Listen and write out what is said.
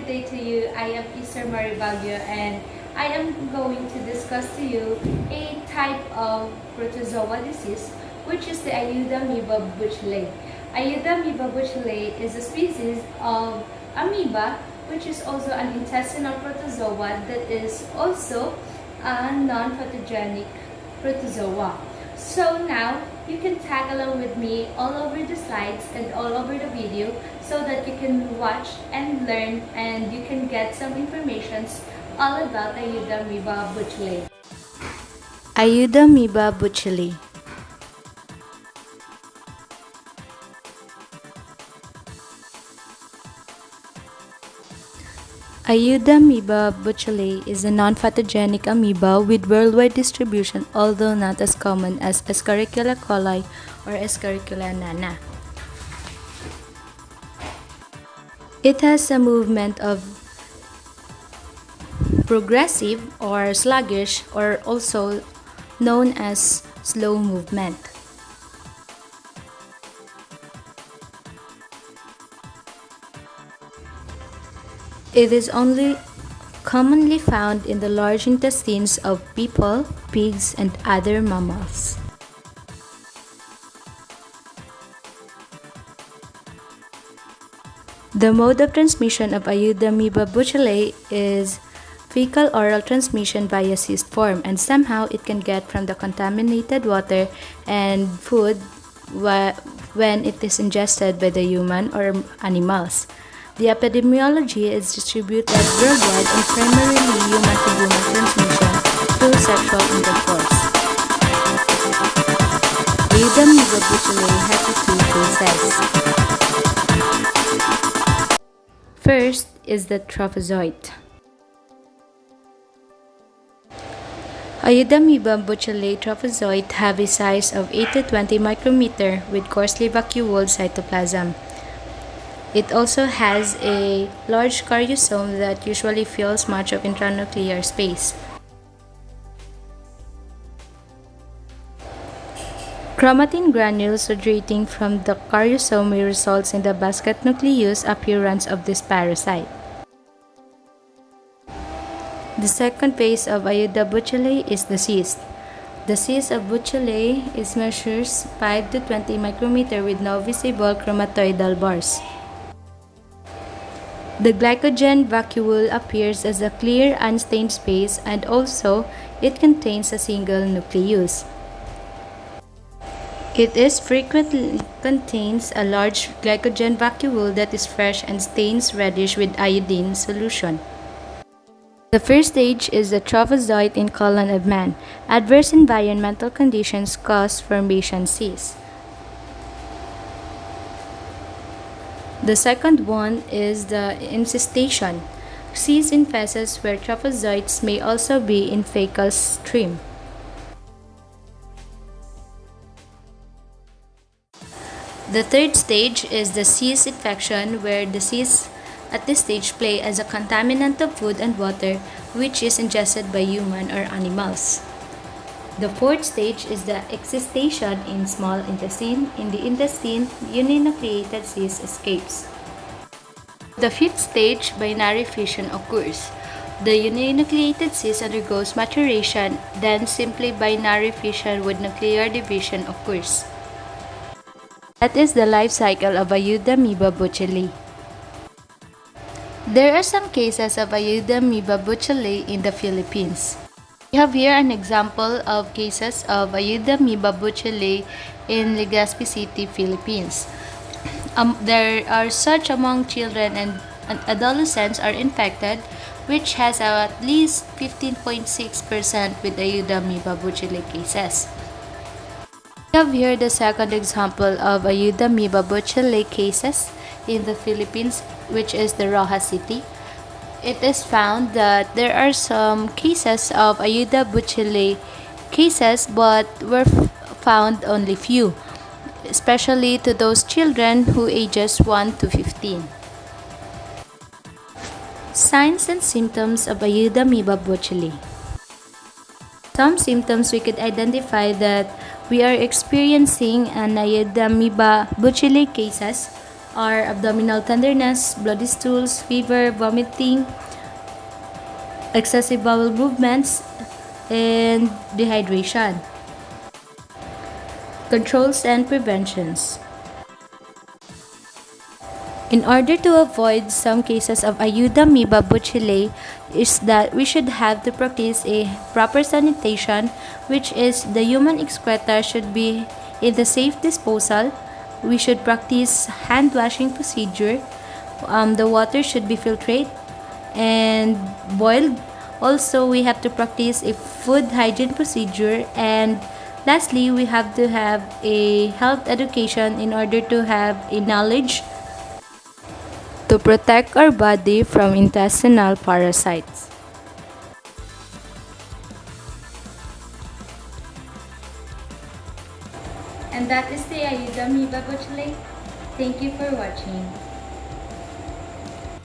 day to you. I am Easter Maribagyo and I am going to discuss to you a type of protozoa disease which is the Amoeba butylae. Amoeba butylae is a species of amoeba which is also an intestinal protozoa that is also a non-pathogenic protozoa. So now you can tag along with me all over the slides and all over the video so that you can watch and learn and you can get some informations all about Amoeba butylae. Amoeba butylae. Amoeba butylae is a non-pathogenic amoeba with worldwide distribution, although not as common as Escherichia coli or Escherichia nana. It has a movement of progressive or sluggish, or also known as slow movement. It is only commonly found in the large intestines of people, pigs, and other mammals. The mode of transmission of Amoeba butylae is fecal-oral transmission via cyst form, and somehow it can get from the contaminated water and food when it is ingested by the human or animals. The epidemiology is distributed worldwide and primarily human-to-human transmission through sexual intercourse. Amoeba butylae has two phases. First is the trophozoite. Amoeba butylae trophozoite have a size of 8 to 20 micrometer with coarsely vacuoled cytoplasm. It also has a large karyosome that usually fills much of intranuclear space. Chromatin granules radiating from the karyosome results in the basket nucleus appearance of this parasite. The second phase of Amoeba butylae is the cyst. The cyst of butylae measures 5 to 20 micrometer with no visible chromatoidal bars. The glycogen vacuole appears as a clear, unstained space, and also it contains a single nucleus. It frequently contains a large glycogen vacuole that is fresh and stains reddish with iodine solution. The first stage is the trophozoite in colon of man. Adverse environmental conditions cause formation cysts. The second one is the infestation. Cysts in feces where trophozoites may also be in fecal stream. The third stage is the cyst infection, where the cysts at this stage play as a contaminant of food and water which is ingested by human or animals. The fourth stage is the excistation in small intestine. In the intestine, uninucleated cyst escapes. The fifth stage, binary fission, occurs. The uninucleated cyst undergoes maturation, then simply binary fission with nuclear division occurs. That is the life cycle of Amoeba butylae. There are some cases of Amoeba butylae in the Philippines. We have here an example of cases of Amoeba butylae in Legazpi City, Philippines. There are such among children and adolescents are infected, which has at least 15.6% with Amoeba butylae cases. We have here the second example of Amoeba butylae cases in the Philippines, which is the Rojas City. It is found that there are some cases of Amoeba butylae cases, but were found only few, especially to those children who ages 1 to 15. Signs and symptoms of Amoeba butylae. Some symptoms we could identify that we are experiencing an Amoeba butylae cases are abdominal tenderness, bloody stools, fever, vomiting, excessive bowel movements, and dehydration. Controls and preventions. In order to avoid some cases of Ayuda amoeba butylae is that we should have to practice a proper sanitation, which is the human excreta should be in the safe disposal. We should practice hand washing procedure. The water should be filtrate and boiled. Also, we have to practice a food hygiene procedure, and lastly, we have to have a health education in order to have a knowledge to protect our body from intestinal parasites. And that is the Ayuda amoeba butylae. Thank you for watching.